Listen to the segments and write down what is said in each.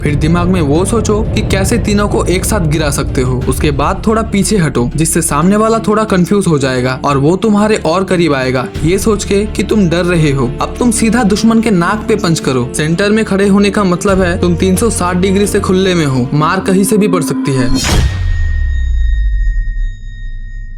फिर दिमाग में वो सोचो कि कैसे तीनों को एक साथ गिरा सकते हो। उसके बाद थोड़ा पीछे हटो जिससे सामने वाला थोड़ा कंफ्यूज हो जाएगा और वो तुम्हारे और करीब आएगा ये सोच के कि तुम डर रहे हो। अब तुम सीधा दुश्मन के नाक पे पंच करो। सेंटर में खड़े होने का मतलब है तुम 360 डिग्री से खुले में हो, मार कहीं से भी पड़ सकती है।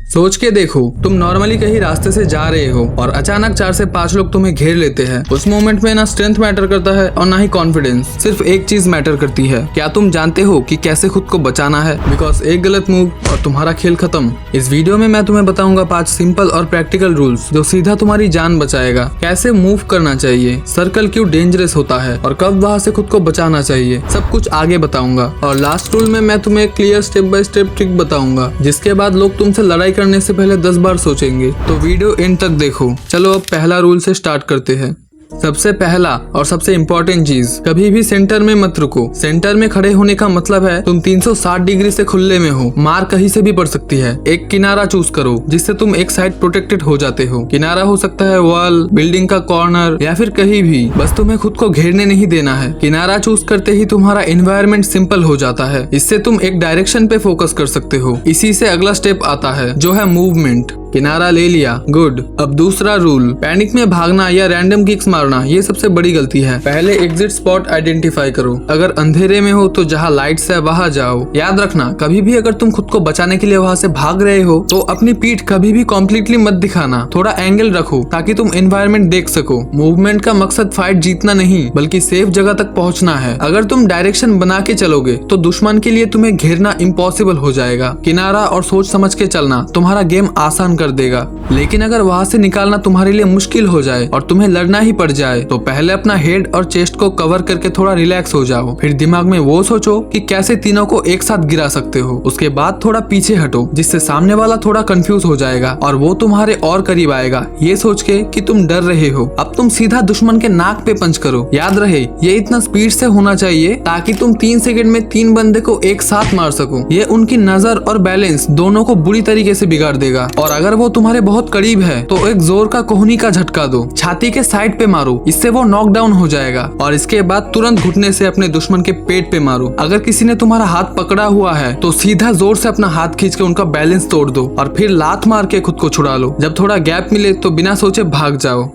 सोच के देखो, तुम नॉर्मली कहीं रास्ते से जा रहे हो और अचानक 4 से 5 लोग तुम्हें घेर लेते हैं। उस मोमेंट में ना स्ट्रेंथ मैटर करता है और ना ही कॉन्फिडेंस। सिर्फ एक चीज मैटर करती है, क्या तुम जानते हो कि कैसे खुद को बचाना है? बिकॉज एक गलत मूव और तुम्हारा खेल खत्म। इस वीडियो में मैं तुम्हें बताऊंगा 5 सिंपल और प्रैक्टिकल रूल्स जो सीधा तुम्हारी जान बचाएगा। कैसे मूव करना चाहिए, सर्कल क्यों डेंजरस होता है और कब वहां से खुद को बचाना चाहिए, सब कुछ आगे बताऊंगा। और लास्ट रूल में मैं तुम्हें clear step by step trick बताऊंगा जिसके बाद लोग तुमसे लड़ाई करने से पहले 10 बार सोचेंगे। तो वीडियो एंड तक देखो। चलो अब पहला रूल से स्टार्ट करते हैं। सबसे पहला और सबसे इम्पोर्टेंट चीज, कभी भी सेंटर में मत रुको। सेंटर में खड़े होने का मतलब है तुम 360 डिग्री से खुले में हो, मार कहीं से भी पड़ सकती है। एक किनारा चूज करो जिससे तुम एक साइड प्रोटेक्टेड हो जाते हो। किनारा हो सकता है वॉल, बिल्डिंग का कॉर्नर या फिर कहीं भी, बस तुम्हें खुद को घेरने नहीं देना है। किनारा चूज करते ही तुम्हारा एनवायरनमेंट सिंपल हो जाता है। इससे तुम एक डायरेक्शन पे फोकस कर सकते हो। इसी से अगला स्टेप आता है जो है मूवमेंट। किनारा ले लिया, गुड। अब दूसरा रूल, पैनिक में भागना या रैंडम किक्स मारना ये सबसे बड़ी गलती है। पहले एग्जिट स्पॉट आइडेंटिफाई करो। अगर अंधेरे में हो तो जहाँ लाइट्स है वहां जाओ। याद रखना, कभी भी अगर तुम खुद को बचाने के लिए वहां से भाग रहे हो तो अपनी पीठ कभी भी कॉम्प्लीटली मत दिखाना। थोड़ा एंगल रखो ताकि तुम एनवायरनमेंट देख सको। मूवमेंट का मकसद फाइट जीतना नहीं बल्कि सेफ जगह तक पहुंचना है। अगर तुम डायरेक्शन बना के चलोगे तो दुश्मन के लिए तुम्हें घेरना इम्पॉसिबल हो जाएगा। किनारा और सोच समझ के चलना तुम्हारा गेम आसान कर देगा। लेकिन अगर वहां से निकालना तुम्हारे लिए मुश्किल हो जाए और तुम्हें लड़ना ही पड़ जाए तो पहले अपना हेड और चेस्ट को कवर करके थोड़ा रिलैक्स हो जाओ। फिर दिमाग में वो सोचो कि कैसे तीनों को एक साथ गिरा सकते हो। उसके बाद थोड़ा पीछे हटो जिससे सामने वाला थोड़ा कंफ्यूज हो जाएगा और वो तुम्हारे और करीब आएगा ये सोच के कि तुम डर रहे हो। अब तुम सीधा दुश्मन के नाक पे पंच करो। याद रहे ये इतना स्पीड से होना चाहिए ताकि तुम 3 सेकंड में 3 बंदे को एक साथ मार सको। ये उनकी नजर और बैलेंस दोनों को बुरी तरीके से बिगाड़ देगा। और अगर वो तुम्हारे बहुत करीब है तो एक जोर का कोहनी का झटका दो, छाती के साइड पे मारो, इससे वो नॉकडाउन हो जाएगा। और इसके बाद तुरंत घुटने से अपने दुश्मन के पेट पे मारो। अगर किसी ने तुम्हारा हाथ पकड़ा हुआ है तो सीधा जोर से अपना हाथ खींच के उनका बैलेंस तोड़ दो और फिर लात मार के खुद को छुड़ा लो। जब थोड़ा गैप मिले तो बिना सोचे भाग जाओ।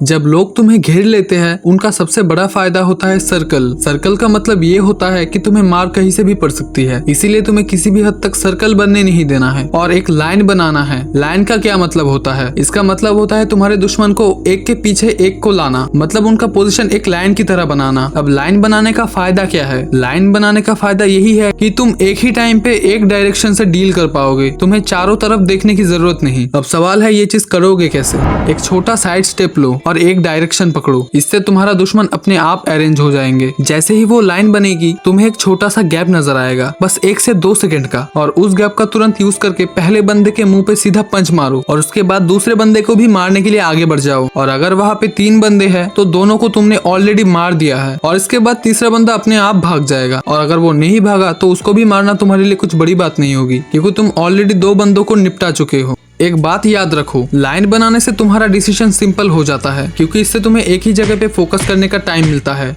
जब लोग तुम्हें घेर लेते हैं उनका सबसे बड़ा फायदा होता है सर्कल। सर्कल का मतलब ये होता है कि तुम्हें मार कहीं से भी पड़ सकती है, इसीलिए तुम्हें किसी भी हद तक सर्कल बनने नहीं देना है और एक लाइन बनाना है। लाइन का क्या मतलब होता है? इसका मतलब होता है तुम्हारे दुश्मन को एक के पीछे एक को लाना, मतलब उनका पोजीशन एक लाइन की तरह बनाना। अब लाइन बनाने का फायदा क्या है? लाइन बनाने का फायदा यही है कि तुम एक ही टाइम पे एक डायरेक्शन से डील कर पाओगे। तुम्हें चारों तरफ देखने की जरूरत नहीं। अब सवाल है ये चीज करोगे कैसे? एक छोटा साइड स्टेप लो और एक डायरेक्शन पकड़ो। इससे तुम्हारा दुश्मन अपने आप अरेंज हो जाएंगे। जैसे ही वो लाइन बनेगी तुम्हें एक छोटा सा गैप नजर आएगा, बस 1 से 2 सेकंड का, और उस गैप का तुरंत यूज करके पहले बंदे के मुंह पे सीधा पंच मारो और उसके बाद दूसरे बंदे को भी मारने के लिए आगे बढ़ जाओ। और अगर वहाँ पे 3 बंदे हैं तो दोनों को तुमने ऑलरेडी मार दिया है और इसके बाद तीसरा बंदा अपने आप भाग जाएगा। और अगर वो नहीं भागा तो उसको भी मारना तुम्हारे लिए कुछ बड़ी बात नहीं होगी क्योंकि तुम ऑलरेडी 2 बंदों को निपटा चुके हो। एक बात याद रखो, लाइन बनाने से तुम्हारा डिसीजन सिंपल हो जाता है क्योंकि इससे तुम्हें एक ही जगह पे फोकस करने का टाइम मिलता है।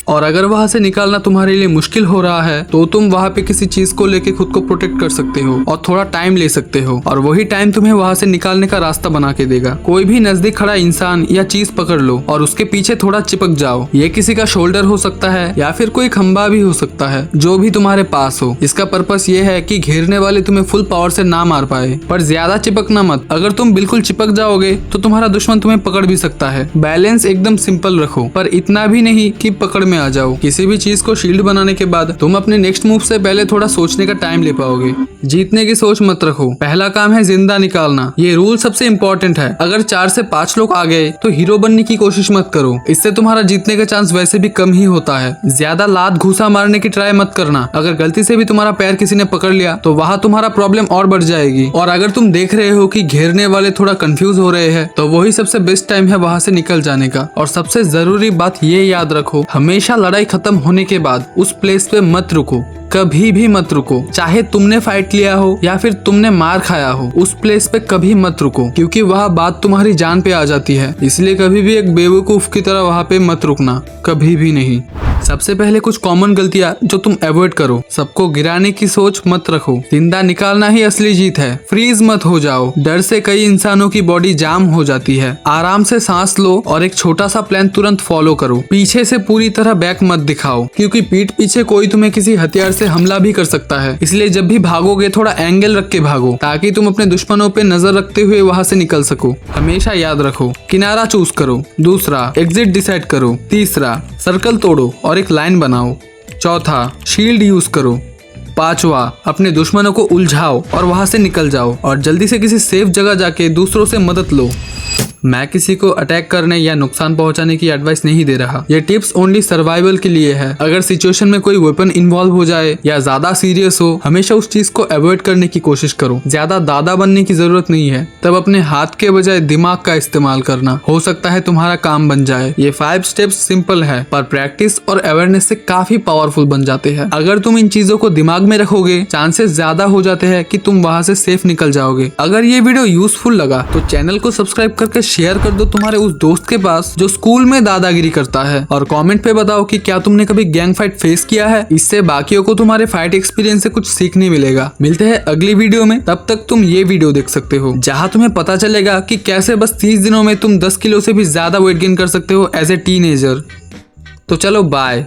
और अगर वहां से निकालना तुम्हारे लिए मुश्किल हो रहा है तो तुम वहां पे किसी चीज को लेके खुद को प्रोटेक्ट कर सकते हो और थोड़ा टाइम ले सकते हो और वही टाइम तुम्हें वहां से निकालने का रास्ता बना के देगा। कोई भी नजदीक खड़ा इंसान या चीज पकड़ लो और उसके पीछे थोड़ा चिपक जाओ। ये किसी का शोल्डर हो सकता है या फिर कोई खंबा भी हो सकता है, जो भी तुम्हारे पास हो। इसका पर्पस ये है कि घेरने वाले तुम्हें फुल पावर से ना मार पाए, पर ज्यादा चिपकना मत। अगर तुम बिल्कुल चिपक जाओगे तो तुम्हारा दुश्मन तुम्हें पकड़ भी सकता है। बैलेंस एकदम सिंपल रखो, पर इतना भी नहीं कि पकड़ में आ जाओ। किसी भी चीज को शील्ड बनाने के बाद तुम अपने नेक्स्ट मूव से पहले थोड़ा सोचने का टाइम ले पाओगे। जीतने की सोच मत रखो, पहला काम है जिंदा निकालना। ये रूल सबसे इम्पोर्टेंट है। अगर 4 से 5 लोग आ गए तो हीरो बनने की कोशिश मत करो, इससे तुम्हारा जीतने का चांस वैसे भी कम ही होता है। ज्यादा लात घूसा मारने की ट्राई मत करना। अगर गलती से भी तुम्हारा पैर किसी ने पकड़ लिया तो वहाँ तुम्हारा प्रॉब्लम और बढ़ जाएगी। और अगर तुम देख रहे हो कि घेरने वाले थोड़ा कंफ्यूज हो रहे हैं तो वही सबसे बेस्ट टाइम है वहाँ से निकल जाने का। और सबसे जरूरी बात ये याद रखो, हमेशा लड़ाई खत्म होने के बाद उस प्लेस पे मत रुको। कभी भी मत रुको। चाहे तुमने फाइट लिया हो या फिर तुमने मार खाया हो, उस प्लेस पे कभी मत रुको, क्योंकि वह बात तुम्हारी जान पे आ जाती है। इसलिए कभी भी एक बेवकूफ की तरह वहाँ पे मत रुकना, कभी भी नहीं। सबसे पहले कुछ कॉमन गलतियां जो तुम अवॉइड करो। सबको गिराने की सोच मत रखो। जिंदा निकालना ही असली जीत है। फ्रीज मत हो जाओ। डर से कई इंसानों की बॉडी जाम हो जाती है। आराम से सांस लो और एक छोटा सा प्लान तुरंत फॉलो करो। पीछे से पूरी तरह बैक मत दिखाओ, क्योंकि पीठ पीछे कोई तुम्हें किसी हथियार से हमला भी कर सकता है। इसलिए जब भी भागोगे थोड़ा एंगल रख के भागो, ताकि तुम अपने दुश्मनों पे नजर रखते हुए वहां से निकल सको। हमेशा याद रखो, किनारा चूज करो। दूसरा, एग्जिट डिसाइड करो। तीसरा, सर्कल तोड़ो और एक लाइन बनाओ। चौथा, शील्ड यूज करो। पांचवा, अपने दुश्मनों को उलझाओ और वहां से निकल जाओ और जल्दी से किसी सेफ जगह जाके दूसरों से मदद लो। मैं किसी को अटैक करने या नुकसान पहुंचाने की एडवाइस नहीं दे रहा। ये टिप्स ओनली सर्वाइवल के लिए है। अगर सिचुएशन में कोई वेपन इन्वॉल्व हो जाए या ज्यादा सीरियस हो, हमेशा उस चीज को अवॉइड करने की कोशिश करो। ज्यादा दादा बनने की जरूरत नहीं है। तब अपने हाथ के बजाय दिमाग का इस्तेमाल करना, हो सकता है तुम्हारा काम बन जाए। ये 5 स्टेप्स सिंपल है, पर प्रैक्टिस और अवेयरनेस से काफी पावरफुल बन जाते हैं। अगर तुम इन चीजों को दिमाग में रखोगे, चांसेस ज्यादा हो जाते हैं कि तुम वहां से सेफ निकल जाओगे। अगर ये वीडियो यूजफुल लगा तो चैनल को सब्सक्राइब करके शेयर कर दो तुम्हारे उस दोस्त के पास जो स्कूल में दादागिरी करता है, और कमेंट पे बताओ कि क्या तुमने कभी गैंग फाइट फेस किया है। इससे बाकियों को तुम्हारे फाइट एक्सपीरियंस से कुछ सीखने मिलेगा। मिलते हैं अगली वीडियो में। तब तक तुम ये वीडियो देख सकते हो, जहां तुम्हें पता चलेगा कि कैसे बस 30 दिनों में तुम 10 किलो से भी ज्यादा वेट गेन कर सकते हो एज ए टीनेजर। तो चलो बाय।